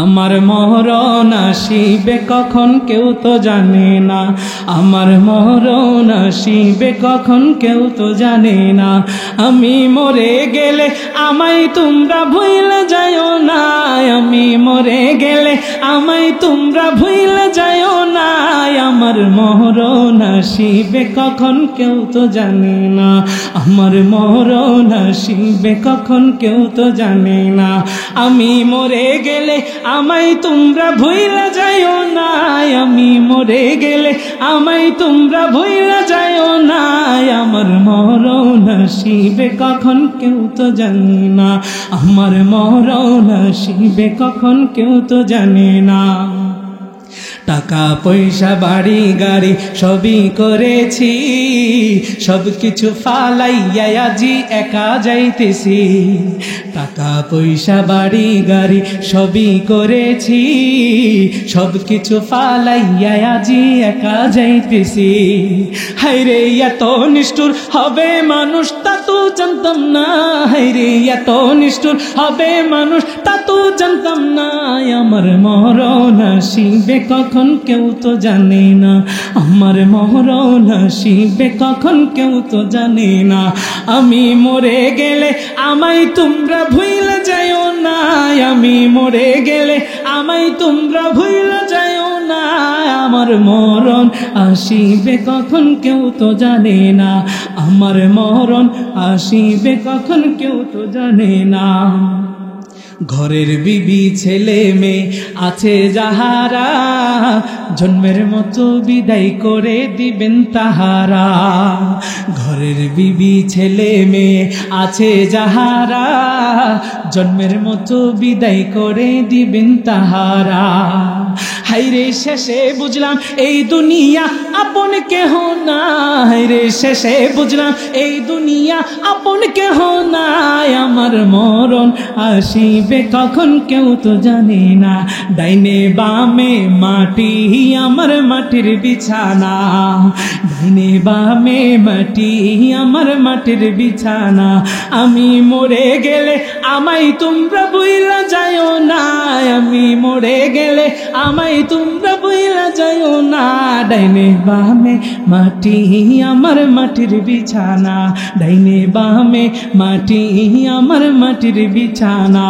আমার মরণ আসিবে কখন কেউ তো জানে না, আমার মরণ আসিবে কখন কেউ তো জানে না। আমি মরে গেলে আমায় তোমরা ভুলে যাইও না, আমি মরে গেলে আমায় তোমরা ভুলে যাইও না। আমার মরণ আসিবে কখন কেউ তো জানে না, আমার মরণ আসিবে কখন কেউ তো জানে না। আমি মরে গেলে আমায় তোমরা ভুলে যাইও না, আমি মরে গেলে আমায় তোমরা ভুলে যাইও না। আমার মরণ আসিবে কখন কেউ তো জানে না, আমার মরণ আসিবে কখন কেউ তো জানে না। টাকা পয়সা বাড়ি গাড়ি সবই করেছি, সব কিছু ফালাইয়া আজি একা যাইতেছি। টাকা পয়সা বাড়ি গাড়ি সবই করেছি, সব কিছু ফালাইয়া আজি একা যাইতেছি। হায়রে এত নিষ্ঠুর হবে মানুষ তা তো জানতাম না, হায়রে এত নিষ্ঠুর হবে মানুষ তা তো জানতাম না। আমার মরণ আসিবে কখন কেউ তো জানে না, আমার মরণ আসিবে কখন কেউ তো জানে না। আমি মরে গেলে আমায় তোমরা ভুলে যাইও না, আমি মরে গেলে আমায় তোমরা ভুলে যাইও না। আমার মরণ আসিবে কখন কেউ তো জানে না, আমার মরণ আসিবে কখন কেউ তো জানে না। ঘরের বিবি ছেলে মেয়ে আছে যাহারা, জন্মের মতো বিদায় করে দিবেন তাহারা। ঘরের বিবি ছেলে মেয়ে আছে যাহারা, জন্মের মতো বিদায় করে দিবেন তাহারা। হায়রে শেষে বুঝলাম এই দুনিয়া আপন কেহ না, হায়রে শেষে বুঝলাম এই দুনিয়া আপন কেহ না। আমার মরণ আসিবে কখন কেউ তো জানে না, ডাইনে বামে মাটি আমার মাটির বিছানা, ডাইনে বামে মাটি আমার মাটির বিছানা। আমি মরে গেলে আমায় তোমরা ভুলে যাইও না, আমি মরে গেলে আমায় তোমরা ভুলে যাইও না। ডাইনে বামে মাটি আমার মাটির বিছানা, ডাইনে বামে মাটি আমার মাটির বিছানা।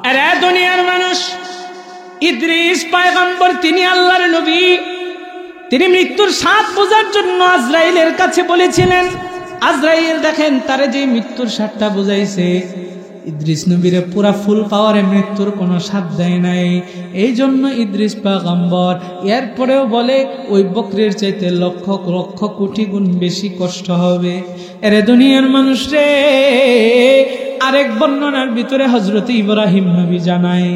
আরে দুনিয়ার মানুষ, ইদ্রিস পয়গম্বর, তিনি আল্লাহর নবী, তিনি মৃত্যুর স্বাদ বোঝার জন্য আজরাইলের কাছে বলেছিলেন। আজরাইল দেখেন তারে যে মৃত্যুর স্বাদটা বুঝাইছে, ইদ্রিস নবীরে পুরা ফুল পাওয়ারে মৃত্যুর কোনো স্বাদ দেয় নাই। এই জন্য ইদ্রিস পয়গম্বর এরপরেও বলে ওই বকরির চাইতে লক্ষ লক্ষ কোটি গুণ বেশি কষ্ট হবে। এরে দুনিয়ার মানুষ রে, আরেক বর্ণনার ভিতরে হযরত ইব্রাহিম নবী জানায়,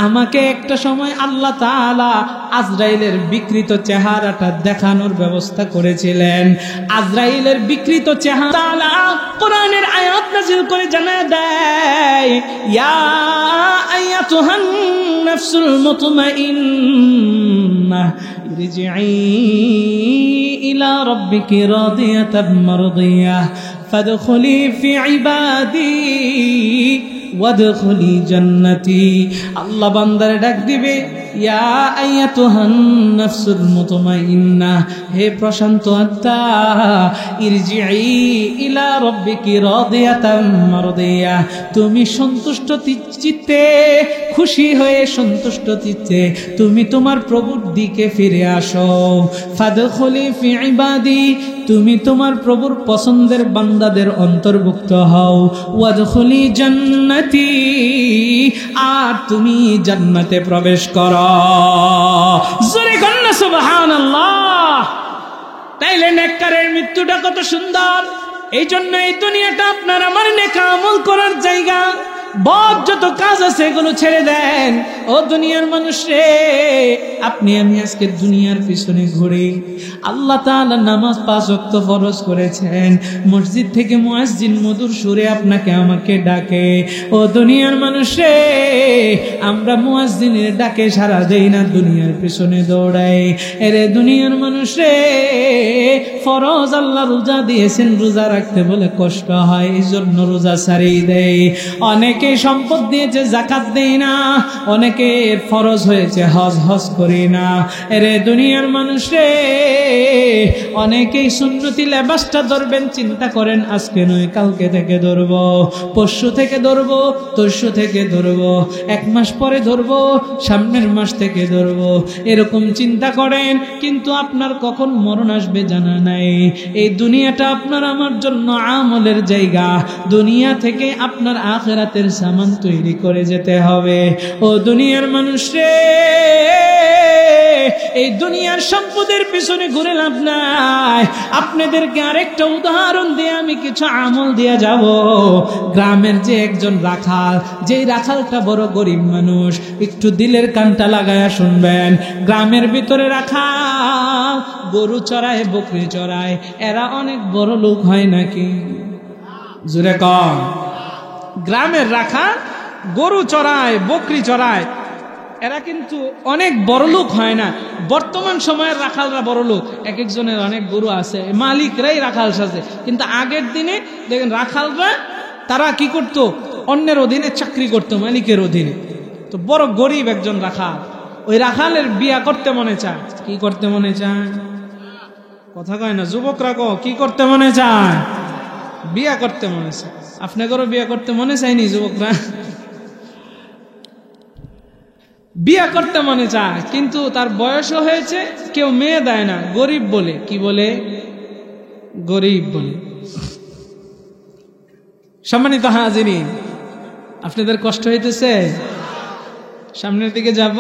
আমাকে একটা সময় আল্লাহ তাআলা আজরাইলের বিকৃত চেহারাটা দেখানোর ব্যবস্থা করেছিলেন। আজরাইলের বিকৃত চেহারা তাআলা কোরআনের আয়াত নাযিল করে জানায় দেয়, ইয়া আইয়াতুহান নাফসুল মুতমাইন্নাহ ইরজিই ইলা রাব্বিকি রাদিয়াতাম মারদিয়াহ ফাদখুলি ফি ইবাদি ওয়াদখুলি জান্নাতি। আল্লাহ বান্দারে ডাক দিবে, ইয়া আইয়াতুহান নাফসুল মুতমাইন্নাহ, হে প্রশান্ত আত্মা, ইরজিই ইলা রাব্বিকি রাদিয়াতাম মারদিয়াহ, তুমি সন্তুষ্ট চিত্তে, খুশি হয়ে সন্তুষ্ট চিত্তে তুমি তোমার প্রভুর দিকে ফিরে আসো। ফাদখুলি ফি ইবাদি, তুমি তোমার প্রভুর পছন্দের বান্দাদের অন্তর্ভুক্ত হও। ওয়াদখুলি জান্নাতি, আর তুমি জান্নাতে প্রবেশ করো। জোরে কন্না সুবহানাল্লাহ। তাইলে নেককারের মৃত্যুটা কত সুন্দর। এই জন্য এই দুনিয়াটা আপনার আমার নেক আমল করার জায়গা। বদ যত কাজ আছে এগুলো ছেড়ে দেন। ও দুনিয়ার মানুষ রে, আপনি আমি আজকে দুনিয়ার পিছনে ঘুরে, আল্লাহ তাআলা নামাজ 5 ওয়াক্ত ফরজ করেছেন। মসজিদ থেকে মুয়াজ্জিন মধুর সুরে আপনাকে আমাকে ডাকে। ও দুনিয়ার মানুষ রে, আমরা মুয়াজ্জিনের ডাকে সাড়া দেই না, দুনিয়ার পিছনে দৌড়াই। এরে দুনিয়ার মানুষ রে, ফরজ আল্লাহ রোজা দিয়েছেন, রোজা রাখতে বলে কষ্ট হয়, এই জন্য রোজা ছাড়িয়ে দেয়। অনেকে সম্পদ দিয়েছে, যাকাত দেয় না। অনেকে ফরজ হয়েছে, হজ করি না। এরে দুনিয়ার মানুষ রে, অনেকেই সুন্নতি লেবাসটা ধরবেন, চিন্তা করেন আজকে নয় কালকে থেকে ধরবো, পরশু থেকে ধরবো, তরশু থেকে ধরবো, 1 মাস পরে ধরবো, সামনের মাস থেকে ধরবো, এরকম চিন্তা করেন। কিন্তু আপনার কখন মরণ আসবে জানা নাই। এই দুনিয়াটা আপনার আমার জন্য আমলের জায়গা। দুনিয়া থেকে আপনার আখিরাতের সামান তৈরি করে যেতে হবে। ও দুনিয়ার মানুষ রে, এই দুনিয়ার সম্পদের পিছনে ঘুরে লাভ নাই। আপনাদেরকে আরেকটা উদাহরণ দিয়ে আমি কিছু আমল দিয়ে যাব। গ্রামের যে একজন রাখাল, যেই রাখালটা বড় গরিব মানুষ, একটু দিলের কানটা লাগায়া শুনবেন। গ্রামের ভিতরে রাখাল গরু চড়ায়, বকরি চড়ায়, এরা অনেক বড় লোক হয় নাকি? জুড়ে কম। গ্রামের রাখাল গরু চড়ায়, বকরি চড়ায়, এরা কিন্তু অনেক বড় লোক হয় না। বর্তমান সময়ের রাখালরা বড় লোক, এক একজনের অনেক গরু আছে, মালিকরাই রাখাল সাজে। কিন্তু আগের দিনে দেখেন রাখালরা তারা কি করতো, অন্যের অধীনে চাকরি করতো, মালিকের অধীনে। তো বড় গরিব একজন রাখাল, ওই রাখালের বিয়া করতে মনে চায়। কি করতে মনে চায়? কথা কয় না যুবকরা, কি করতে মনে চায়? বিয়া করতে মনে চায়। আপনাদেরও বিয়া করতে মনে চায়নি যুবকরা? বিয়া করতে মনে চায়, কিন্তু তার বয়সও হয়েছে, কেউ মেয়ে দেয় না, গরিব বলে। কি বলে? গরিব বলে। সম্মানিত হাজিরিন, আপনাদের কষ্ট হইতেছে? সামনের দিকে যাব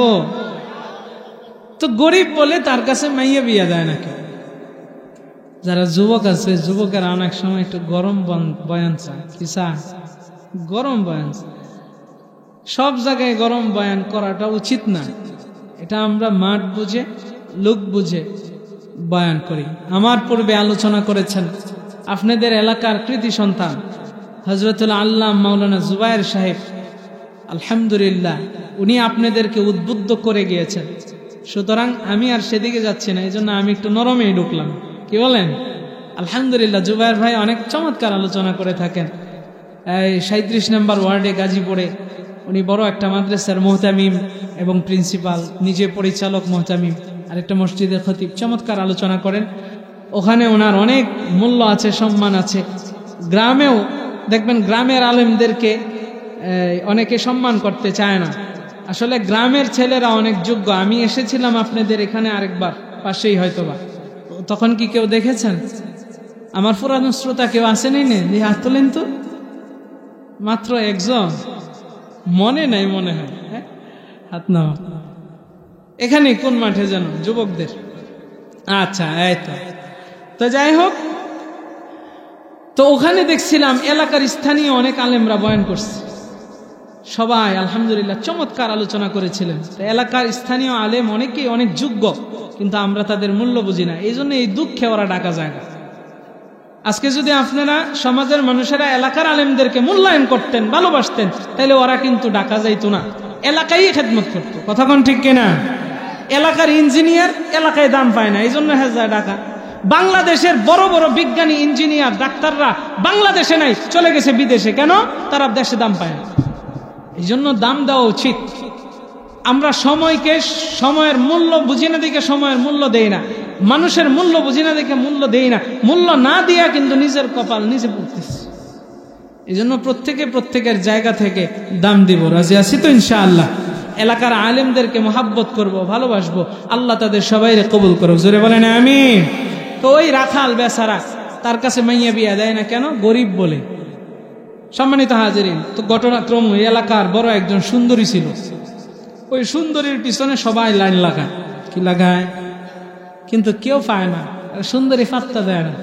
তো গরিব বলে তার কাছে মাইয়া বিয়া দেয় না কেউ। যারা যুবক আছে, যুবকেরা অনেক সময় একটু গরম বয়ান চায়। কি চায়? গরম বয়ান চায়। সব জায়গায় গরম বয়ান করাটা উচিত না। এটা আমরা মাঠ বুঝে, লোক বুঝে বয়ান করি। আমার পূর্বে আলোচনা করেছেন আপনাদের এলাকার কৃতি সন্তান হযরতুল আল্লামা মাওলানা জুবায়ের সাহেব, আলহামদুলিল্লাহ, উনি আপনাদেরকে উদ্বুদ্ধ করে গিয়েছেন। সুতরাং আমি আর সেদিকে যাচ্ছি না, এই জন্য আমি একটু নরমেই ঢুকলাম। কি বলেন? আলহামদুলিল্লাহ, জুবায়ের ভাই অনেক চমৎকার আলোচনা করে থাকেন। এই 37 নম্বর ওয়ার্ডে গাজীপুরে উনি বড় একটা মাদ্রাসার মুহতামিম এবং প্রিন্সিপাল, নিজে পরিচালক মুহতামিম, আর একটা মসজিদের খতিব। চমৎকার আলোচনা করেন। ওখানে ওনার অনেক মূল্য আছে, সম্মান আছে। গ্রামেও দেখবেন গ্রামের আলেমদেরকে অনেকে সম্মান করতে চায় না। আসলে গ্রামের ছেলেরা অনেক যোগ্য। আমি এসেছিলাম আপনাদের এখানে আরেকবার, পাশেই হয়তোবা, তখন কি কেউ দেখেছেন? আমার পুরানো শ্রোতা কেউ আসেনি? নেই, হাত তোলেন তো। মাত্র একজন, মনে নাই মনে হয়। হ্যাঁ, হাত নাও। এখানে কোন মাঠে যেন? যুবকদের। আচ্ছা, এই তো যাই হোক, তো ওখানে দেখছিলাম এলাকার স্থানীয় অনেক আলেমরা বয়ান করছে। সবাই আলহামদুলিল্লাহ চমৎকার আলোচনা করেছিলেন। এলাকার স্থানীয় আলেম অনেকেই অনেক যোগ্য, কিন্তু আমরা তাদের মূল্য বুঝি না। এই জন্য এই দুঃখে ওরা ডাকা যায় না। আজকে যদি আপনারা সমাজের মানুষেরা এলাকার আলেমদেরকে মূল্যায়ন করতেন, ভালোবাসতেন, তাহলে ওরা কিন্তু ডাকা যাইতো না, এলাকায় খেদমত করতো। কথা কোন ঠিক কিনা? এলাকার ইঞ্জিনিয়ার এলাকায় দাম পায় না, এই জন্য যায় ডাকা। বাংলাদেশের বড় বড় বিজ্ঞানী, ইঞ্জিনিয়ার, ডাক্তাররা বাংলাদেশে নাই, চলে গেছে বিদেশে। কেন? তারা দেশে দাম পায় না। এই জন্য দাম দেওয়া উচিত। আমরা সময়কে, সময়ের মূল্য বুঝি না দেখে সময়ের মূল্য দেই না, মানুষের মূল্য বুঝি না দেখে মূল্য দেই না। মূল্য না দিয়া কিন্তু নিজের কপাল নিজে পড়তেছে। এই জন্য প্রত্যেকের জায়গা থেকে দাম দিব। রাজি আছি তো ইনশাআল্লাহ? এলাকার আলেমদেরকে মহাব্বত করব, ভালোবাসবো। আল্লাহ তাদের সবাইকে কবুল করুক। জোরে বলেন আমিন। তো ওই রাখাল বেচারা, তার কাছে মাইয়া বিয়া দেয় না কেন? গরিব বলে। সম্মানিত হাজিরিন, তো ঘটনাক্রম ওই এলাকার বড় একজন সুন্দরী ছিল। ওই সুন্দরীর পিছনে সবাই লাইন লাগায়। কি লাগায়? কিন্তু কেউ পায় না, সুন্দরী পাত্তা দেয় না।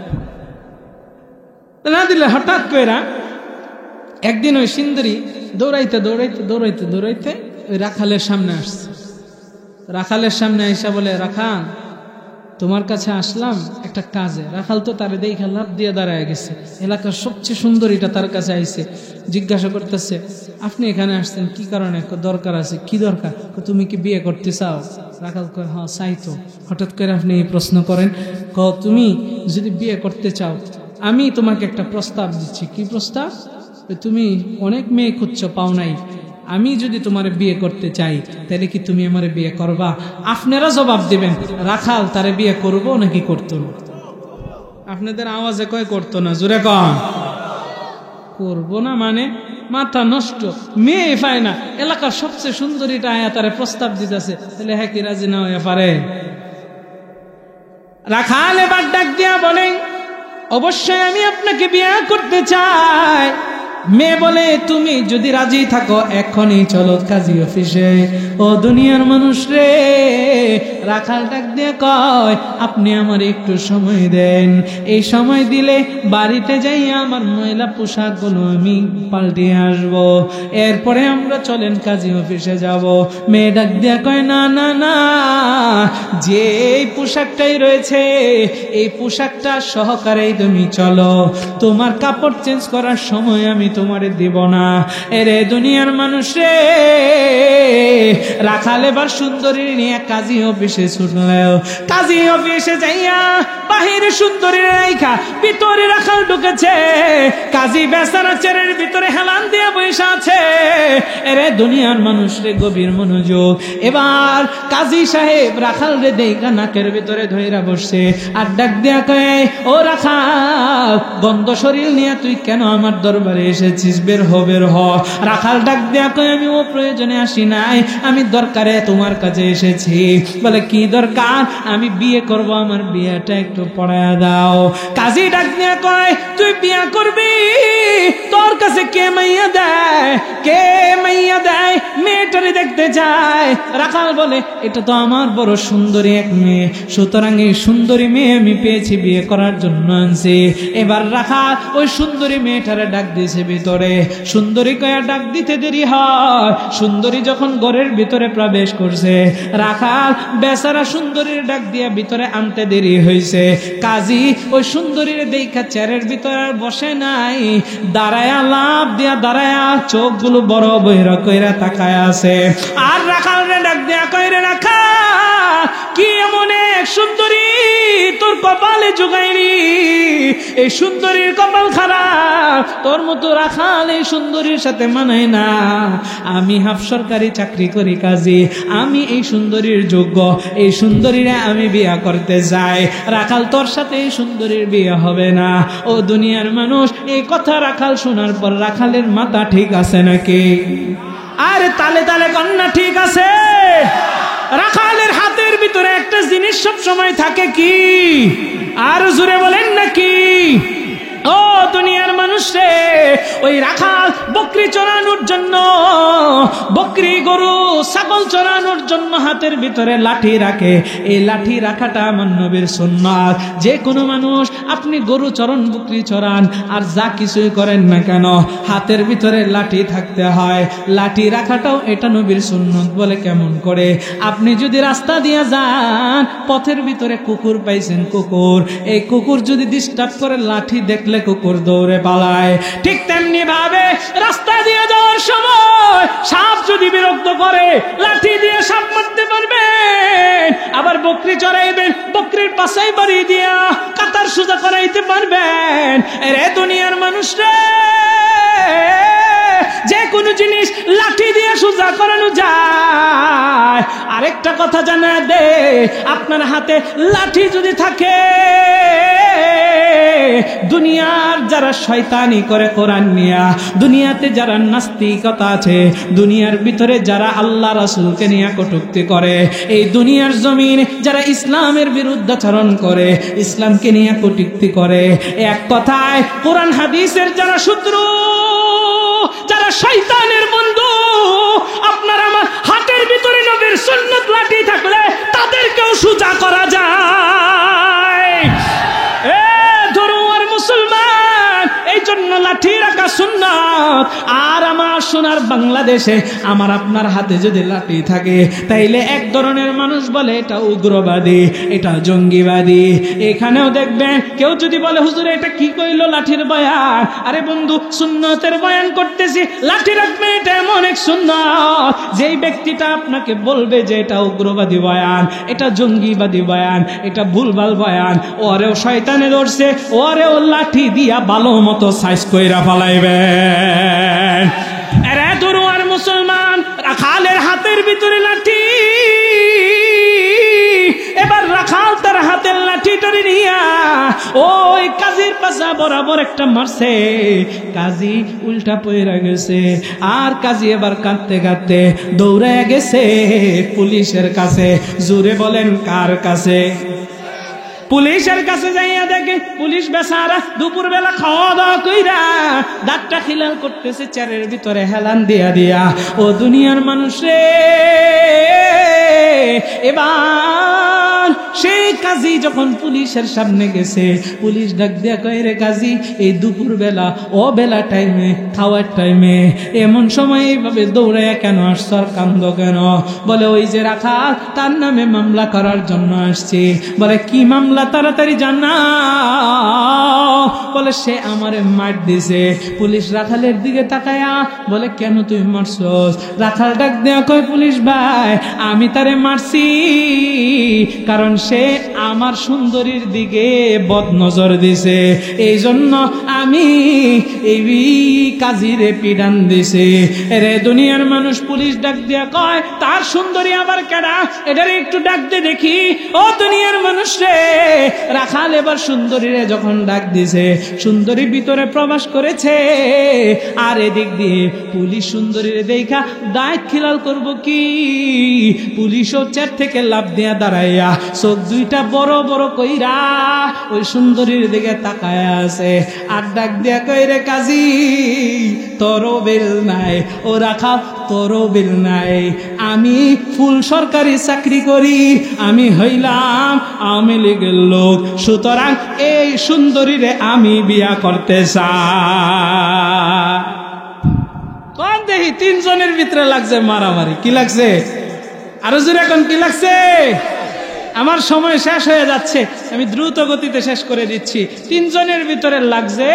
না দিলে হঠাৎ করে একদিন ওই সুন্দরী দৌড়াইতে দৌড়াইতে দৌড়াইতে দৌড়াইতে ওই রাখালের সামনে আসছে। রাখালের সামনে আইসা বলে, রাখাল তোমার কাছে আসলাম একটা কাজে। রাখাল তো তারে দেখে লাভ দিয়ে দাঁড়ায় গেছে, এলাকার সবচেয়ে সুন্দরীটা তার কাছে আইছে, জিজ্ঞাসা করতেছে আপনি এখানে আসছেন কি কারণে? দরকার আছে। কি দরকার? তুমি কি বিয়ে করতে চাও? রাখাল কয় হ্যাঁ চাই তো। হঠাৎ করে আপনি এই প্রশ্ন করেন, তুমি যদি বিয়ে করতে চাও আমি তোমাকে একটা প্রস্তাব দিচ্ছি। কি প্রস্তাব? তুমি অনেক মেয়ে খুঁজছো, পাও নাই, আমি যদি তোমার বিয়ে করতে চাই তাহলে কি তুমি আমার বিয়ে করবা? আপনারা জবাব দিবেন রাখাল তারে বিয়ে করবো নাকি করতো না। আপনাদের আওয়াজে কয় করতো না, জোরে কন। করবো না মানে মাথা নষ্ট, মেয়ে পায় না, এলাকার সবচেয়ে সুন্দরীটা আয়া তারে প্রস্তাব দিতেছে, তাহলে হ্যাঁ কি রাজি না হয়ে পারে? রাখাল এবার ডাক দিয়া বলেন অবশ্যই আমি আপনাকে বিয়ে করতে চাই। মেয়ে বলে তুমি যদি রাজি থাকো এখনই চলো কাজী অফিসে। ও দুনিয়ার মানুষ রে, রাখাল ডাক দিয়ে কয় আপনি আমার একটু সময় দেন, এই সময় দিলে বাড়িতে যাই আমার ময়লা পোশাকগুলো আমি পাল্টিয়ে আসবো, এরপরে আমরা চলেন কাজী অফিসে যাব। মেয়ে ডাক দিয়ে কয় না না না, যে এই পোশাকটাই রয়েছে এই পোশাকটা সহকারেই তুমি চলো, তোমার কাপড় চেঞ্জ করার সময় আমি তোমারে দিব না। এরে দুনিয়ার মানুষ রে, রাখাল এবার সুন্দরী নিয়ে কাজী অফিসে ছুটলেও, কাজী অফিসে যাইয়া বাহিরে সুন্দরী রাইখা ভিতরে রাখাল ঢুকেছে। কাজী বেচারা চেয়ারের ভিতরে হেলান দিয়ে বসে আছে। এরে দুনিয়ার মানুষ রে, গভীর মনোযোগ। এবার কাজী সাহেব রাখাল রে দেখা নাকের ভিতরে ধইরা বসছে আর ডাক দিয়া কয় ও রাখাল, গন্ধ শরীর নিয়ে তুই কেন আমার দরবারে এসেছিস? বের হ বের হ। রাখাল ডাক দিয়া কয় আমি ও প্রয়োজনে আসি নাই, আমি দরকারে তোমার কাছে এসেছি। বলে কি দরকার? আমি বিয়ে করব, আমার বিয়েটা একটু পড়ায়া দাও। কাজী ডাক দিয়া কয় তুই বিয়ে করবি, তোর কাছে কে মাইয়া দেয়? কে মাইয়া দেয়? মেয়েটারে দেখতে যায়। রাখাল বলে এটা তো আমার বড় সুন্দরী এক মেয়ে, সুতরাং এই সুন্দরী মেয়ে আমি পেয়েছি, বিয়ে করার জন্য আনছি। এবার রাখাল ওই সুন্দরী মেয়েটারে ডাক দিয়েছে ভিতরে। সুন্দরী কয়া ডাক দিতে দেরি হয়, সুন্দরী যখন ঘরের ভিতরে প্রবেশ করছে, রাখাল বেচারা সুন্দরীর ডাক দিয়া ভিতরে আনতে দেরি হয়েছে। কাজী ওই সুন্দরীর দেখা চেয়ারের ভিতরে বসে নাই, দাঁড়ায়া লাভ দিয়া দাঁড়ায়া চোখগুলো বড় বইরা কইরা তাকায় আছে। আর রাখাল রে ডাক দিয়া কইরে রাখাল কি এমন এক সুন্দরী তোর কপালে জোগাইনি? এই সুন্দরীর কপাল খারাপ, তোর মতো রাখাল এই সুন্দরীর সাথে মানায় না। আমি হাফ সরকারি চাকরি করি কাজী, আমি এই সুন্দরীর যোগ্য, এই সুন্দরীরা আমি বিয়ে করতে চাই। রাখাল তোর সাথে এই সুন্দরীর বিয়ে হবে না। ও দুনিয়ার মানুষ, এই কথা রাখাল শোনার পর রাখালের মাথা ঠিক আছে নাকি? আরে তালে তালে কন্যা ঠিক আছে। রাখালের হাতের ভিতরে একটা জিনিস সব সময় থাকে, কি? আর জোরে বলেন নাকি? ও দুনিয়ার মানুষ রে, ওই রাখাল বকরি চড়ানোর জন্য, বকরি গরু ছাগল চড়ানোর জন্য হাতের ভিতরে লাঠি রাখে। এই লাঠি রাখাটা আমার নবীর সুন্নাত। যে কোনো মানুষ আপনি গরু চড়ান, বকরি চড়ান আর যা কিছুই করেন না কেন, হাতের ভিতরে লাঠি থাকতে হয়। লাঠি রাখাটাও এটা নবীর সুন্নাত। বলে কেমন করে? আপনি যদি রাস্তা দিয়ে যান, পথের ভিতরে কুকুর পাইছেন, কুকুর, এই কুকুর যদি ডিস্টার্ব করে, লাঠি দেখলে কুকুর দৌড়ে পালায়। ঠিক তেমনি ভাবে রাস্তা দিয়ে যাওয়ার সময় সাপ যদি বিরক্ত করে, লাঠি দিয়ে সাপ মারতে পারবেন। আবার বকরি চড়াইবেন, বকরির পাশাই বাড়ি দিয়া কাতার সোজা করাইতে পারবেন। এরে দুনিয়ার মানুষ রে, যে কোনো জিনিস লাঠি দিয়ে সোজা করানো যায়। আরেকটা কথা জানা দে, আপনার হাতে লাঠি যদি থাকে, দুনিয়ার যারা শয়তানি করে কোরআন নিয়া, দুনিয়াতে যারা নাস্তিকতা আছে, দুনিয়ার ভিতরে যারা আল্লাহ রাসূলকে নিয়ে কটূক্তি করে, এই দুনিয়ার জমিনে যারা ইসলামের বিরুদ্ধাচরণ করে, ইসলামকে নিয়ে কটূক্তি করে, এক কথায় কোরআন হাদিসের যারা শত্রু, যারা শয়তানের বন্ধু, আপনার আমার হাতের ভিতরে নবীর সুন্নাত লাঠি থাকলে তাদেরকেও সোজা করা যায়। মুসলমান, এই জন্য লাঠি রাখা সুন্নাত। আর আমার সোনার বাংলাদেশে আমার আপনার হাতে যদি লাঠি থাকে তাইলে এক ধরনের মানুষ বলে এটা উগ্রবাদী, এটা জঙ্গিবাদী। এখানেও দেখবেন কেউ যদি বলে হুজুর এটা কি কইলো লাঠির বয়ান, আরে বন্ধু সুন্নতের বয়ান করতেছি, লাঠি রাখবে এটা এমন এক সুন্নত যেই ব্যক্তিটা আপনাকে বলবে যে এটা উগ্রবাদী বয়ান, এটা জঙ্গিবাদী বয়ান, এটা ভুলভাল বয়ান, ওরেও শয়তানে ধরছে, ওরেও লাঠি দিয়া ভালো মতো সাইজ কইরা ফলাইবেন। এরে দরুয়ার মুসলমান, রাখালের হাতের ভিতরে লাঠি, এবার রাখাল তার হাতের লাঠিটারে নিয়া ওই কাজীর পাশা বরাবর একটা মারছে, কাজী উল্টা পইরা গেছে, আর কাজী এবার কাঁদতে কাঁদতে দৌড়ায় গেছে পুলিশের কাছে। জোরে বলেন কার কাছে? পুলিশের কাছে যাইয়া দেখে পুলিশ বেচারা দুপুরবেলা খাওয়া দাওয়া কইরা দাঁতটা খিলাল করতেছে চেয়ারের ভিতরে হেলান দিয়া দিয়া। ও দুনিয়ার মানুষ রে, এবার সেই কাজী যখন পুলিশের সামনে গেছে, পুলিশ ডাক দিয়া কয় রে কাজী, এই দুপুরবেলা ও বেলা টাইমে খাওয়ার টাইমে এমন সময় এইভাবে দৌড়াইয়া কেন আসছ, আর কান্দ কেন? বলে ওই যে রাখাল তার নামে মামলা করার জন্য আসছি। বলে কি মামলা, তাড়াতাড়ি জানাও। বলে সে আমারে মার দিছে। পুলিশ রাখালের দিকে তাকায়া বলে কেন তুই মারছস? রাখাল ডাক দেয়া কয় পুলিশ ভাই আমি তারে মারছি কারণ সে আমার সুন্দরীর দিকে বদনজর দিছে, এই জন্য আমি এই কাজীরে পিডান দিছে। রে দুনিয়ার মানুষ, পুলিশ ডাক দিয়া কয় তার সুন্দরী আবার কেডা, এটারে একটু ডাক দে দেখি। ও দুনিয়ার মানুষ রে, রাখাল এবার সুন্দরীরে যখন ডাক দিছে, সুন্দরী ভিতরে প্রবেশ করেছে, আর এদিক দিয়ে পুলিশ সুন্দরীরে দেখা দাঁত খিলাল করব কি, পুলিশও চেয়ার থেকে লাফ দিয়া দাঁড়াইয়া চোখ দুইটা বড় বড় কইরা ওই সুন্দরীর দিকে তাকায় আছে, আর ডাক দিয়া কইরে কাজী তোরও বিল নাই, ও রাখাল তোরও বিল নাই, আমি ফুল সরকারি চাকরি করি, আমি হইলাম আওয়ামী লীগের লোক, সুতরাং এই সুন্দরীরে আমি বিয়া করতে চাই। কোন দেখি তিনজনের ভিতরে লাগছে মারামারি। কি লাগছে? আরো জোরে এখন কি লাগছে? আমার সময় শেষ হয়ে যাচ্ছে, আমি দ্রুত গতিতে শেষ করে দিচ্ছি। তিনজনের ভিতরে লাগছে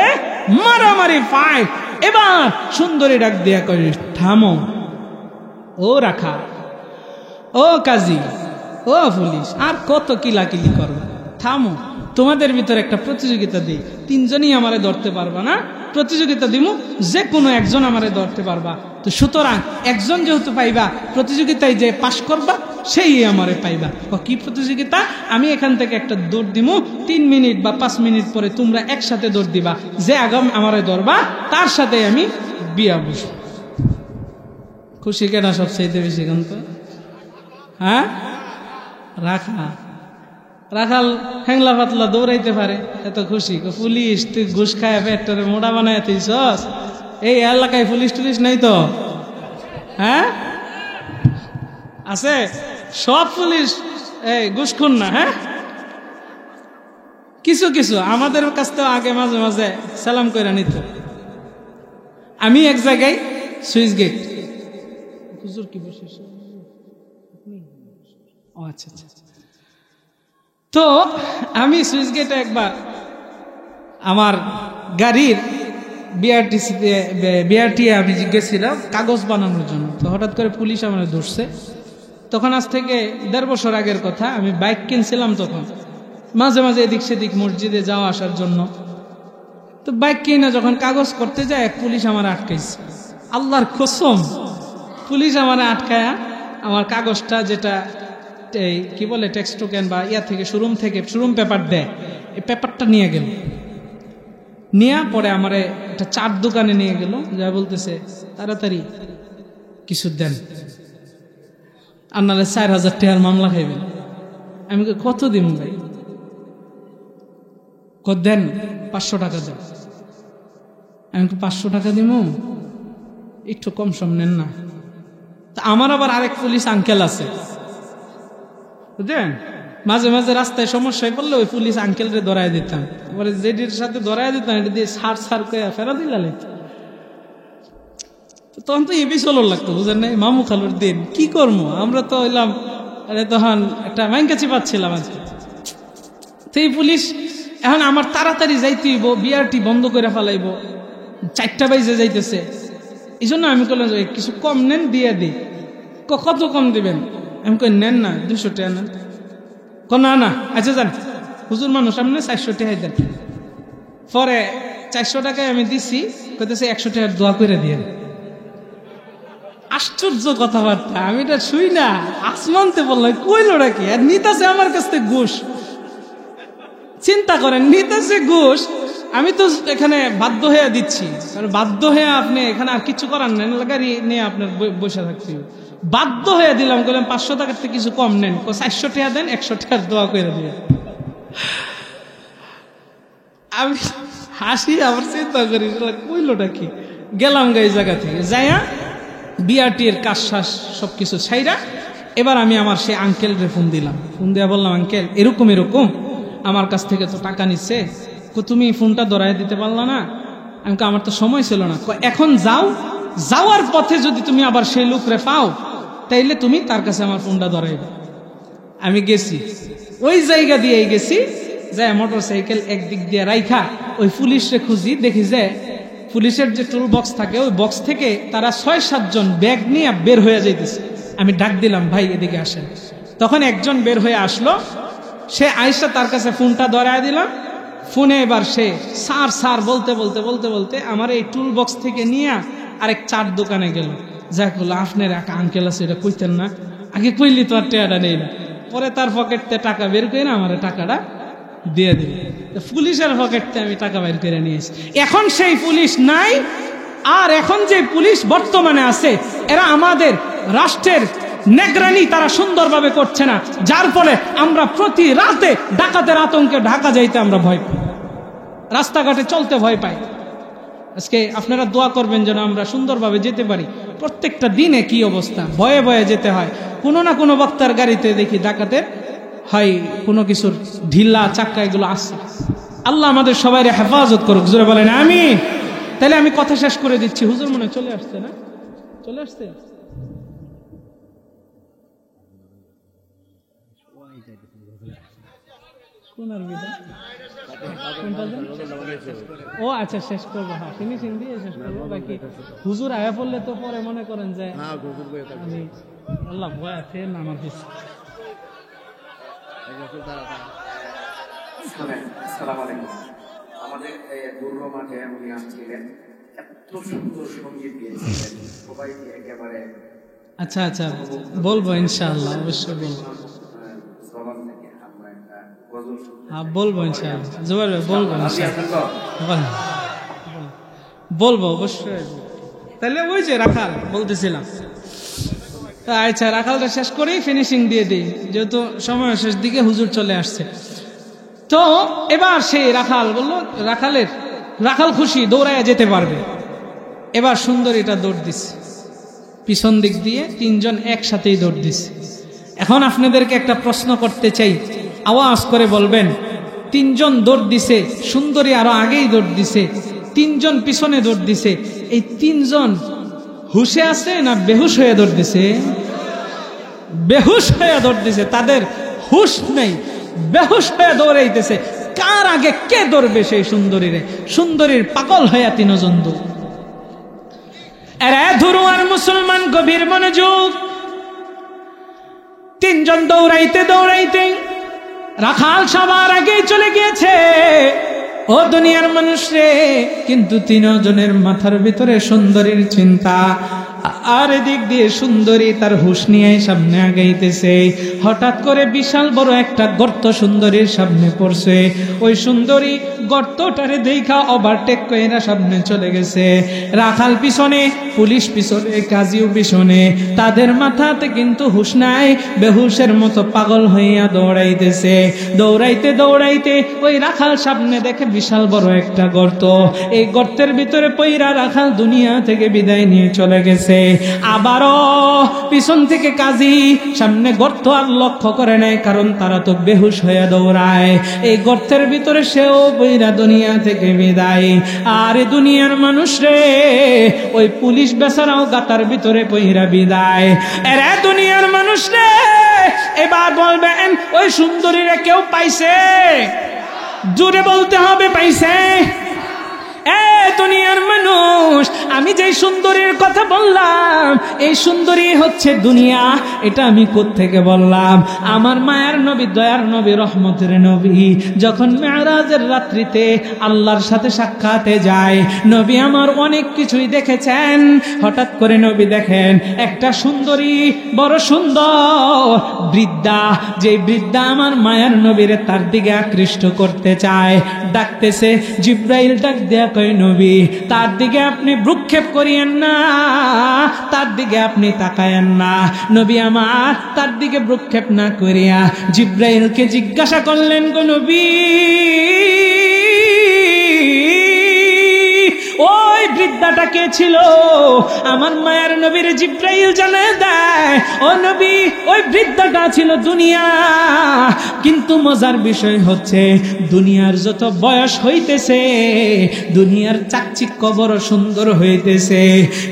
মারামারি, ফাইট। এবার সুন্দরী ডাক দিয়া কই থামো, ও রাখা, ও কাজী, ও পুলিশ, আর কত কিলাকিলি করো, থামো। তোমাদের ভিতরে একটা প্রতিযোগিতা দিই, তিনজনই আমারে ধরতে পারবা না, প্রতিযোগিতা দিমু, যে কোনো একজন আমারে ধরতে পারবা। তো সুতরাং একজন যেহেতু পাইবা, প্রতিযোগিতায় যে পাশ করবা সেই আমারে পাইবা। কি প্রতিযোগিতা? আমি এখান থেকে একটা দৌড় দিমু, 3 মিনিট বা 5 মিনিট পরে তোমরা একসাথে দৌড় দিবা, যে আগাম আমারে ধরবা তার সাথে আমি বিয়া বসবো। খুশি কেনা সবচেয়ে বেশি কিন্তু? হ্যাঁ, রাখা। রাখাল হ্যাংলা পাতলা দৌড়াইতে পারে, এত খুশি। পুলিশ তুই ঘুষ খায় পেটটারে মোটা বানায় তুইছস, এই এলাকায় পুলিশ টুলিশ নাই তো? হ্যাঁ আছে, সব পুলিশ এই ঘুষখোর না। হ্যাঁ, কিছু কিছু আমাদের কাছ থেকে আগে মাঝে মাঝে সালাম কইরা নিত। আমি এক জায়গায় সুইচ গেট, হুজুর কি বসে, ও আচ্ছা আচ্ছা, তো আমি সুইচ গেটে একবার আমার গাড়ির বিআরটি আমি জিজ্ঞেসছিলাম কাগজ বানানোর জন্য। তো হঠাৎ করে পুলিশ আমার ধরছে। তখন আজ থেকে 1.5 বছর আগের কথা, আমি বাইক কিনছিলাম তখন, মাঝে মাঝে এদিক সেদিক মসজিদে যাওয়া আসার জন্য। তো বাইক কিনে যখন কাগজ করতে যায়, পুলিশ আমার আটকাইছে। আল্লাহর কসম, পুলিশ আমার আটকায়া আমার কাগজটা, যেটা এই কি বলে ট্যাক্স টোকেন বা ইয়া থেকে শোরুম পেপার দেয়, এই পেপারটা নিয়ে গেল। নেওয়া পরে আমারে একটা চার দোকানে নিয়ে গেল, যা বলতেছে তাড়াতাড়ি কিছু দেন, আর নাহলে 4000 টাকার মামলা খাইবেন। আমি কত দিন ভাই? দেন 500 টাকা দেন। আমি 500 টাকা দিব, একটু কম সম নেন না। তা আমার আবার আরেক পুলিশ আঙ্কেল আছে, বুঝলেন, মাঝে মাঝে রাস্তায় সমস্যায় পড়লে ওই পুলিশ আঙ্কেলরে ধরাই দিতাম, এবারে যেটির সাথে ধরাই দিতাম এটা দিয়ে সার করে ফেরা দিলালে। তখন তো এবি চলো লাগতো, বুঝেন নাই, মামু খালুর দিন কি করবো আমরা তো হইলাম, আরে তখন একটা মাইনকাছি পাচ্ছিলাম আজকে। তো এই পুলিশ এখন আমার তাড়াতাড়ি যাইতেইব, বিআরটি বন্ধ করে ফেলাইব, 4টা বাজে যাইতেছে। এই জন্য আমি বললাম কিছু কম নেন, দিয়ে দিই। কত কম দিবেন? আমি কই নেন না, 200 টাকা নেন। না না, আচ্ছা যান, হুজুর মানুষ সামনে 400 টাকাই দেন। পরে 400 টাকায় আমি দিছি, কইতেছে 100 টাকার দোয়া করে দিয়ে। আশ্চর্য কথাবার্তা, আমি এটা শুই না, আসমানতে বললাম কইল নাকি, আর নিতাছে আমার কাছ থেকে ঘুষ। চিন্তা করেন, নিতেছে ঘুষ, আমি তো এখানে বাধ্য হয়ে দিচ্ছি, বাধ্য হয়ে আপনি এখানে আর কিছু করার নেন, গাড়ি নিয়ে আপনার বসে থাকতে বাধ্য হয়ে দিলাম। বললাম 500 টাকার থেকে কিছু কম নেন, 400 টাকা দেন, 100 টাকার দোয়া করে দিয়ে। আমি হাসি, আবার চিন্তা করি কইলটা কি। গেলাম এই জায়গা থেকে যাইয়া বিআরটির কাজ শ্বাস সবকিছু ছাইরা এবার আমি আমার সেই আঙ্কেলরে ফোন দিলাম। ফোন দিয়া বললাম, আঙ্কেল এরকম এরকম আমার কাছ থেকে তো টাকা নিচ্ছে, তুমি ফোনটা ধরাই দিতে পারলা না? আমি আমার তো সময় ছিল না। এখন যাও, যাওয়ার পথে যদি তুমি আবার সেই লোকরে পাও তাইলে তুমি তার কাছে আমার ফোনটা ধরাইবে। আমি গেছি, ওই জায়গা দিয়ে গেছি, যায় মোটর সাইকেল একদিক দিয়ে রাইখা ওই পুলিশরে খুঁজি, দেখি যে পুলিশের যে টুল বক্স থাকে ওই বক্স থেকে তারা 6-7 জন ব্যাগ নিয়ে বের হয়ে যাইতেছে। আমি ডাক দিলাম, ভাই এদিকে আসেন। তখন একজন বের হয়ে আসলো, সে আইসা তার কাছে ফোনটা ধরায় দিলাম। ফোনে এবার সে স্যার স্যার বলতে বলতে বলতে বলতে আমার এই টুল বক্স থেকে নিয়ে আরেক চার দোকানে গেল। যাক বললো, আপনার এক আঙ্কেল আছে, এটা কইতেন না, আগে কইলি তো আর টাকাটা নেই না। পরে তার পকেটতে টাকা বের করে না আমার টাকাটা দিয়ে দিল। পুলিশের পকেটতে আমি টাকা বের করে নিয়েছি। এখন সেই পুলিশ নাই, আর এখন যে পুলিশ বর্তমানে আছে এরা আমাদের রাষ্ট্রের নেগরানি তারা সুন্দরভাবে করছে না, যার ফলে আমরা প্রতি রাতে ডাকাতের আতঙ্কে ঢাকা যাইতে আমরা ভয় পাই, রাস্তাঘাটে চলতে ভয় পাই। আজকে আপনারা দোয়া করবেন যেন আমরা সুন্দরভাবে যেতে পারি। প্রত্যেকটা দিনে কি অবস্থা, ভয়ে ভয়ে যেতে হয়। কোনো না কোনো বক্তার গাড়িতে দেখি ডাকাতের হয় কোনো কিছুর ঢিলা চাক্কা এগুলো আসছে। আল্লাহ আমাদের সবাই হেফাজত করুক, জোরে বলেন আমিন। তাহলে আমি কথা শেষ করে দিচ্ছি। হুজুর মনে চলে আসছে না? চলে আসছে? ও আচ্ছা, শেষ করবো, হ্যাঁ ফিনিশিং দিয়ে শেষ করবো। বাকি হুজুর আয়া পড়লে তো পরে মনে করেন যে আমি আল্লাহ ভয় আছে না আমার পিছনে। আসসালামু আলাইকুম। আমাদের দুর্গ মাঠে উনি আসছিলেন, এত সুন্দর সঙ্গীত গিয়েছিলেন, সবাইকে একেবারে। আচ্ছা আচ্ছা, বলবো ইনশাআল্লাহ, অবশ্যই বলবো। হ্যাঁ বলবো ইনশাআল্লাহ, জোয়ার বলবো বলবো অবশ্যই। তাহলে ওই যে রাখাল বলতেছিলাম, আচ্ছা রাখালটা শেষ করেই ফিনিশিং দিয়ে দিই, যেহেতু সময় শেষ দিকে হুজুর চলে আসছে। তো এবার সেই রাখাল বললো, রাখাল খুশি, দৌড়ায় যেতে পারবে। এবার সুন্দরীটা দৌড় দিচ্ছে পিছন দিক দিয়ে, 3 জন একসাথেই দৌড় দিচ্ছে। এখন আপনাদেরকে একটা প্রশ্ন করতে চাই, আওয়াজ করে বলবেন, 3 জন দৌড় দিছে, সুন্দরী আরো আগেই দৌড় দিছে, 3 জন পিছনে দৌড় দিছে। এই 3 জন হুশে আছে না বেহুশ হয়ে দৌড় দিছে? বেহুশ হয়ে দৌড় দিছে, তাদের হুশ নেই, বেহুশ হয়ে দৌড়াইতেছে। কার আগে কে দৌড়বে সেই সুন্দরীরে? সুন্দরীর পাগল হইয়া 3 জন দৌড়। এরা ধরুয়ার মুসলমান, গভীর মনোযোগ। 3 জন দৌড়াইতে দৌড়াইতে রাখাল সবার আগেই চলে গিয়েছে। ও দুনিয়ার মানুষ রে, কিন্তু 3 জনের মাথার ভিতরে সুন্দরীর চিন্তা, আর এদিক দিয়ে সুন্দরী তার হুশ নিয়ে সামনে আগাইতেছে। হঠাৎ করে বিশাল বড় একটা গর্ত সুন্দরীর সামনে পড়ছে। ওই সুন্দরী গর্তটারে দেখা ওভারটেক কইরা সামনে চলে গেছে। রাখাল পিছনে, পুলিশ পিছনে, কাজীও পিছনে, তাদের মাথাতে কিন্তু হুশ নাই, বেহুশের মতো পাগল হইয়া দৌড়াইতেছে। দৌড়াইতে দৌড়াইতে ওই রাখাল সামনে দেখে বিশাল বড় একটা গর্ত। এই গর্তের ভিতরে পইরা রাখাল দুনিয়া থেকে বিদায় নিয়ে চলে গেছে। গেছে। আবারও পিছন থেকে কাজী সামনে গর্ত আর লক্ষ্য করে নেয়, কারণ তারা তো বেহুশ হয়ে দৌড়ায়। এই গর্তের ভিতরে সেও বইরা দুনিয়া থেকে বিদায়। আর দুনিয়ার মানুষ রে, ওই পুলিশ বেচারাও গাতার ভিতরে পইরা বিদায়। এরা দুনিয়ার মানুষ রে, এবার বলবেন ওই সুন্দরীরা কেউ পাইছে? জোরে বলতে হবে, পাইছে? দুনিয়ার মানুষ, আমি যে সুন্দরীর কথা বললাম, এই সুন্দরী হচ্ছে দুনিয়া। এটা আমি কোত্থেকে বললাম? আমার মায়ের নবী, দয়ার নবী, রহমতের নবী যখন মেরাজের রাত্রিতে আল্লাহর সাথে সাক্ষাতে যায়, নবী আমার অনেক কিছুই দেখেছেন। হঠাৎ করে নবী দেখেন একটা সুন্দরী, বড় সুন্দর বৃদ্ধা, যে বৃদ্ধা আমার মায়ের নবীরে তার দিকে আকৃষ্ট করতে চায়। ডাকতেছে, জিব্রাইল ডাক দেয়া কই, নবী তার দিকে আপনি ভ্রুক্ষেপ করিয়েন না, তার দিকে আপনি তাকায়েন না। নবী আমার তার দিকে ভ্রুক্ষেপ না করিয়া জিব্রাইলকে জিজ্ঞাসা করলেন, গো নবী, ওই বৃদ্ধাটা কে ছিল? আমার মায়ের নবীর জিব্রাইল জানায় দেয়, ও নবী, ওই বৃদ্ধাটা ছিল দুনিয়া। কিন্তু মজার বিষয় হচ্ছে, দুনিয়ার যত বয়স হইতেছে, দুনিয়ার চাকচিক্য বড় সুন্দর হইতেছে।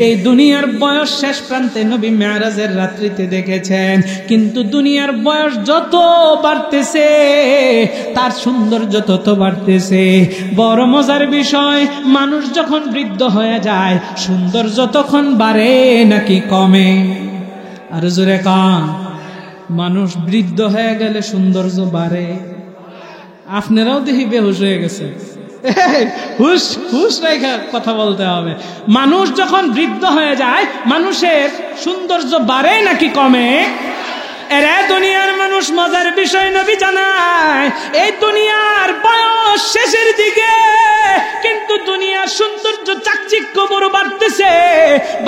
এই দুনিয়ার বয়স শেষ প্রান্তে নবী মেরাজের রাত্রিতে দেখেছেন, কিন্তু দুনিয়ার বয়স যত বাড়তেছে তার সৌন্দর্য তত বাড়তেছে। বড় মজার বিষয়, মানুষ যখন বৃদ্ধ হয়ে যায় সৌন্দর্য তখন বাড়ে নাকি কমে? আর জোরে কান, মানুষ বৃদ্ধ হয়ে গেলে সৌন্দর্য বাড়ে। আপনারাও দেখি বেহুশ হয়ে গেছে, হুশ হুশ রেখে কথা বলতে হবে। মানুষ যখন বৃদ্ধ হয়ে যায় মানুষের সৌন্দর্য বাড়ে নাকি কমে? এরা দুনিয়ার মানুষ, মজার বিষয় নবী জানায়, এই দুনিয়ার বয়স শেষের দিকে, কিন্তু দুনিয়ার সৌন্দর্য চাকচিক্য বড় বাড়তেছে।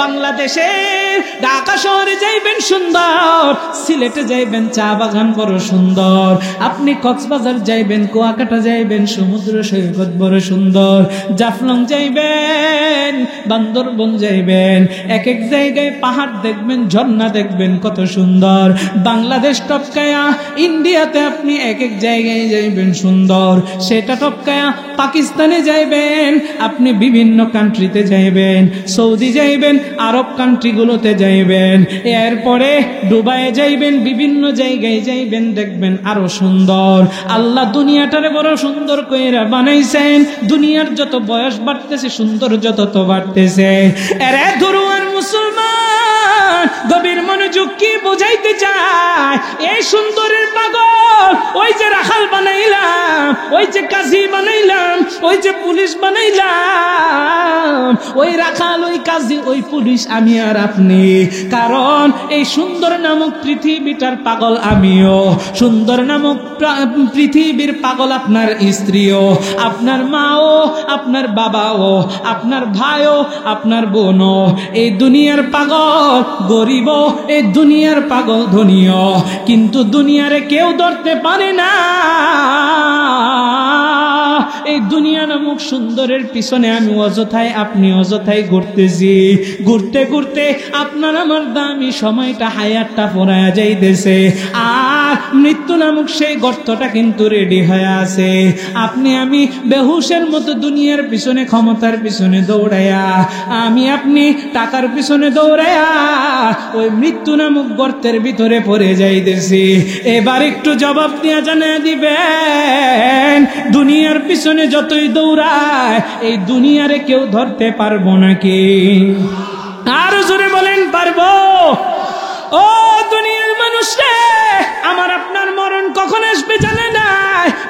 বাংলাদেশের ঢাকা শহরে যাইবেন সুন্দর, সিলেটে যাইবেন চা বাগান বড় সুন্দর, আপনি কক্সবাজার যাইবেন, কুয়াকাটা যাইবেন সমুদ্র সৈকত বড় সুন্দর, জাফলং যাইবেন, বান্দরবন যাইবেন, এক এক জায়গায় পাহাড় দেখবেন, ঝর্ণা দেখবেন, কত সুন্দর। বাংলাদেশ টপকায়া ইন্ডিয়াতে আপনি এক এক জায়গায় যাইবেন সুন্দর, সেটা টপকায়া পাকিস্তানে যাইবেন, আপনি বিভিন্ন কান্ট্রিতে যাইবেন, সৌদি যাইবেন, আরব কান্ট্রিগুলোতে যাইবেন, এরপরে দুবাইয়ে যাইবেন, বিভিন্ন জায়গায় যাইবেন, দেখবেন আরো সুন্দর। আল্লাহ দুনিয়াটারে বড় সুন্দর কইরা বানাইছেন। দুনিয়ার যত বয়স বাড়তেছে সৌন্দর্য তত বাড়তেছে। এরে ধরুয়ার মুসলমান, গভীর মনোযোগ কি বোঝাইতে চায়? এই সুন্দরের পাগল, ওই যে রাখাল বানাইলাম, ওই যে কাজী বানাইলাম, ওই যে পুলিশ বানাইলাম, ওই রাখাল, ওই কাজী, ওই পুলিশ আমি আর আপনি। কারণ এই সুন্দর নামক পৃথিবীটার পাগল আমিও, সুন্দর নামক পৃথিবীর পাগল আপনার স্ত্রীও, আপনার মাও, আপনার বাবাও, আপনার ভাইও, আপনার বোনও। এই দুনিয়ার পাগল গরিব, এই দুনিয়ার পাগল ধনীও, কিন্তু দুনিয়ারে কেউ ধরতে পারে না। এই দুনিয়া নামক সুন্দরের পিছনে আমি অযথায়, আপনি অযথায় ঘুরতেছি। ঘুরতে ঘুরতে আপনার আমার দামি সময়টা, হায়াতটা পড়ায়া যাইতেছে। আর মৃত্যু নামক সেই গর্তটা কিন্তু রেডি হয়ে আছে। আপনি আমি বেহুশের মতো দুনিয়ার পিছনে, ক্ষমতার পিছনে দৌড়াইয়া, আমি আপনি টাকার পিছনে দৌড়াইয়া ওই মৃত্যু নামক গর্তের ভিতরে পড়ে যাইতেছি। এবার একটু জবাব দিয়া জানিয়ে দিবেন, দুনিয়ার পিছনে যতই দৌড়ায় এই দুনিয়ারে কেউ ধরতে পারবো নাকি? আরো জোরে বলেন, পারবো? ও দুনিয়ার মানুষ রে, আমার আপনার মরণ কখন আসবে জানে না।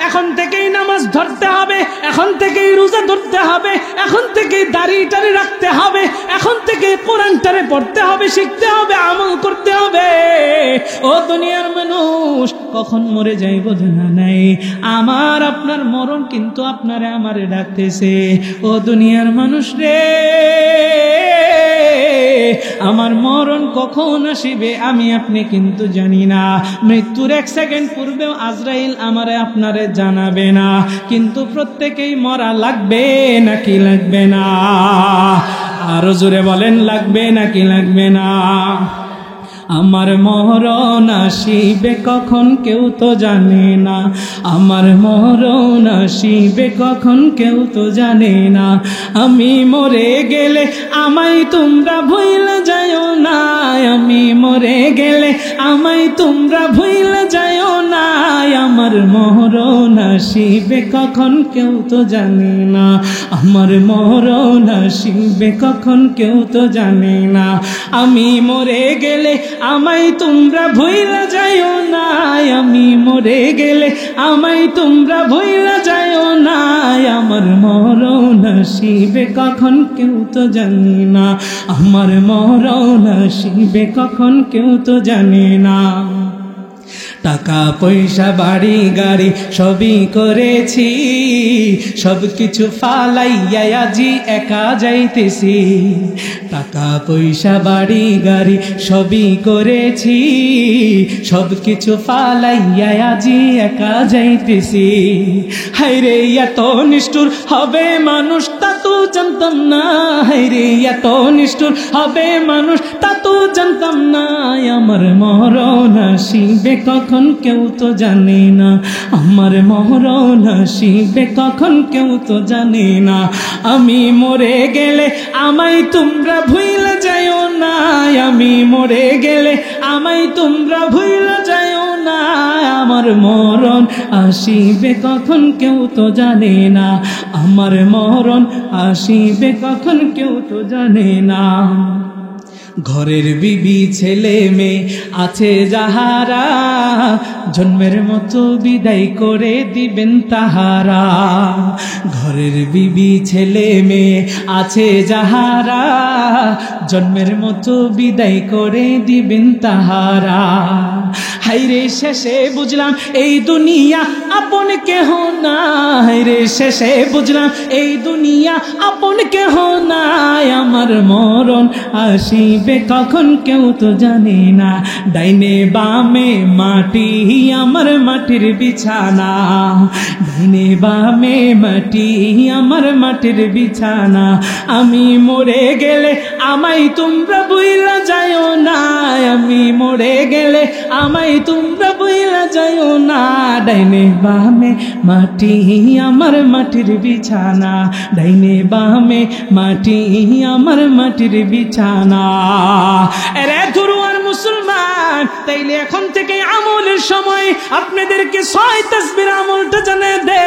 এখন থেকেই নামাজ ধরতে হবে, এখন থেকেই রোজা ধরতে হবে, এখন থেকেই দাড়িটারে রাখতে হবে, এখন থেকে কোরআনটারে পড়তে হবে, শিখতে হবে, আমল করতে হবে। ও দুনিয়ার মানুষ, কখন মরে যাইব জানা নাই। আমার আপনার মরণ কিন্তু আপনারে আমারে ডাকতেছে। ও দুনিয়ার মানুষ রে, আমার মরণ কখন আসিবে আমি আপনি কিন্তু জানি না। মৃত্যুর 1 সেকেন্ড পূর্বেও আজরাইল আমারে আপনার আপনারে জানাবে না, কিন্তু প্রত্যেকেই মরা লাগবে নাকি লাগবে না? আরো জোরে বলেন, লাগবে নাকি লাগবে না? আমার মরণ আসিবে কখন কেউ তো জানে না, আমার মরণ আসিবে কখন কেউ তো জানে না। আমি মরে গেলে আমায় তোমরা ভুইলা যাইও না, আমি মরে গেলে আমায় তোমরা ভুইলা যাইও না। আমার মরণ আসিবে কখন কেউ তো জানে না, আমার মরণ আসিবে কখন কেউ তো জানে না। আমি মরে গেলে আমায় তোমরা ভুইলা যাইও না, আমি মরে গেলে আমায় তোমরা ভুইলা যাইও না। আমার মরণ আসিবে কখন কেউ তো জানে না, আমার মরণ আসিবে কখন কেউ তো জানে না। টাকা পয়সা বাড়ি গাড়ি সবই করেছি, সব কিছু ফালাইয়া আজি একা যাইতেছি। টাকা পয়সা বাড়ি গাড়ি সবই করেছি, সব কিছু ফালাইয়া আজি একা যাইতেছি। হায়রে এত নিষ্ঠুর হবে মানুষ তা তো জানতাম না, হায়রে এত নিষ্ঠুর হবে মানুষ তা তো জানতাম না। আমার মরণ আসিবে কখন কেউ তো জানে না, আমার মরণ আসিবে কখন কেউ তো জানে না। আমি মরে গেলে আমায় তোমরা ভুইলা যাইও না, আমি মরে গেলে আমায় তোমরা ভুইলা যাইও না। আমার মরণ আসিবে কখন কেউ তো জানে না, আমার মরণ আসিবে কখন কেউ তো জানে না। ঘরের বিবি ছেলে মেয়ে আছে যাহারা, জন্মের মতো বিদায় করে দিবেন তাহারা। ঘরের বিবি ছেলে মেয়ে আছে যাহারা, জন্মের মতো বিদায় করে দিবেন তাহারা। হায়রে শেষে বুঝলাম এই দুনিয়া আপন কেহ না, হায়রে শেষে বুঝলাম এই দুনিয়া আপন কেহ নাই। আমার মরণ আসিবে কখন কেউ তো জানে না, ডাইনে বামে মাটি আমার মাটির বিছানা, ডাইনে বামে মাটি আমার মাটির বিছানা। আমি মরে গেলে আমায় তোমরা ভুইলা যাইও না, আমি মরে গেলে আমায় তোমরা ভুইলা যাইও না। ডাইনে বামে মাটি আমার মাটির বিছানা, ডাইনে বামে মাটি আমার মাটির বিছানা। এরে দুরুয়ার মুসলমান, তাইলে এখন থেকে আমলের সময় আপনাদেরকে 6 তাসবির আমলটা জানে দে।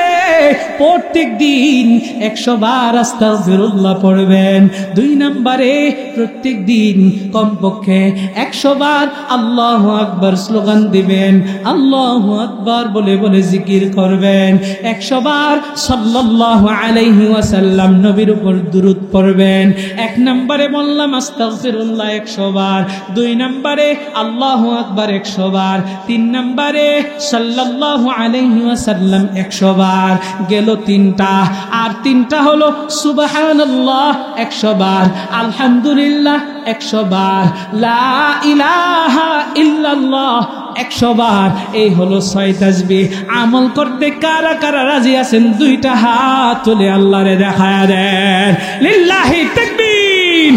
প্রত্যেক দিন 100 বার আস্তাগফিরুল্লাহ পড়বেন। 2 নম্বরে প্রত্যেক দিন কমপক্ষে 100 বার আল্লাহু আকবার স্লোগান দিবেন, আল্লাহু আকবার বলে বলে জিকির করবেন। 100 বার সাল্লাল্লাহু আলাইহি ওয়াসাল্লাম নবীর উপর দুরূদ পড়বেন। 1 নম্বরে বললাম আস্তাগফিরুল্লাহ 100 বার, 2 নম্বরে আল্লাহু আকবার 100 বার, 3 নম্বরে সাল্লাল্লাহু আলাইহি ওয়াসাল্লাম 100 বার। গেল 3টা, আর 3টা হলো সুবহানাল্লাহ 100 বার, আলহামদুলিল্লাহ 100 বার, লা ইলাহা ইল্লাল্লাহ 100 বার। এই হলো 6 তাসবিহ। আমল করতে কারা কারা রাজি আছেন? 2টা হাত তুলে আল্লাহরে দেখায়া দেন। লিল্লাহি তাকবীর।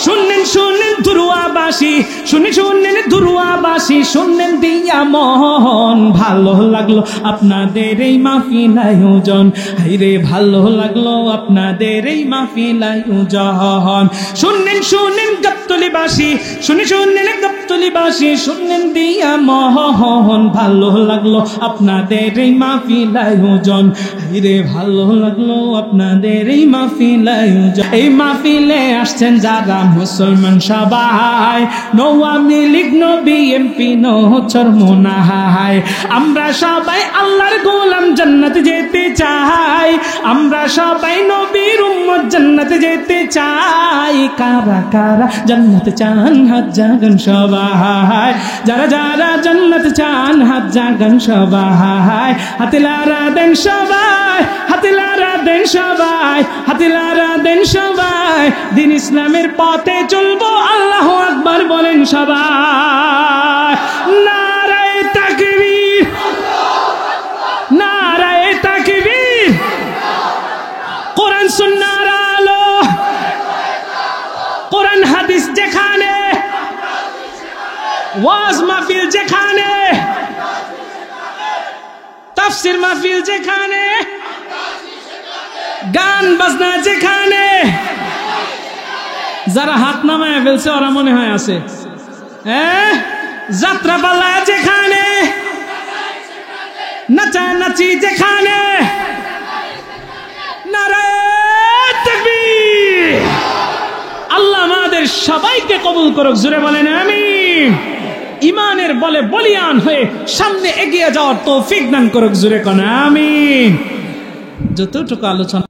শুনলেন শুনলেন দুরুয়াবাসী, শুনলেন দুরুয়াবাসী, শুনলেন দিয়া মন ভালো লাগলো আপনাদের এই মাহফিল আয়োজন। হায়রে ভালো লাগলো আপনাদের এই মাহফিল আয়োজন। শুনলেন শুনলেন গাবতলীবাসী, শুনলেন গাবতলীবাসী, শুনলেন দিয়া মন ভালো লাগলো আপনাদের এই মাহফিল আয়োজন। হায়রে ভালো লাগলো আপনাদের এই মাহফিল আয়োজন। এই মাহফিলে আসছেন যারা মুসলমান সবাই, no Awami League, no BNP, no Charmonai. আমরা সবাই আল্লাহর গোলাম, জান্নাতে যেতে চাই। আমরা সবাই নবীর উম্মত, জান্নাতে যেতে চাই। কারা কারা জান্নাতে চান হাত জাগান সবাই, যারা যারা জান্নাতে চান হাত জাগান সবাই। হাতে লারা দেন সবাই, হাতে লারা দেন সবাই, হাতে লারা দেন সবাই। দিন ইসলামের পথে চলবো, আল্লাহু আকবার বলেন সবাই। নারায়ে তাকবীর, নারায়ে ওয়াজ মাহফিল যেখানে, তাফসীর মাহফিল যেখানে, গান বাজনা যেখানে, যারা হাত নামায় ফেলছে ওরা মনে হয় আছে, যাত্রা পালা যেখানে, নাচানাচি যেখানে, নারায়ে তাকবীর। আল্লাহ আমাদের সবাইকে কবুল করুক, জোরে বলেন আমিন। ইমানের বলে বলিয়ান হয়ে সামনে এগিয়ে যাওয়ার তৌফিক দান করুক, জোরে কোন আমিন। যতটুকু আলোচনা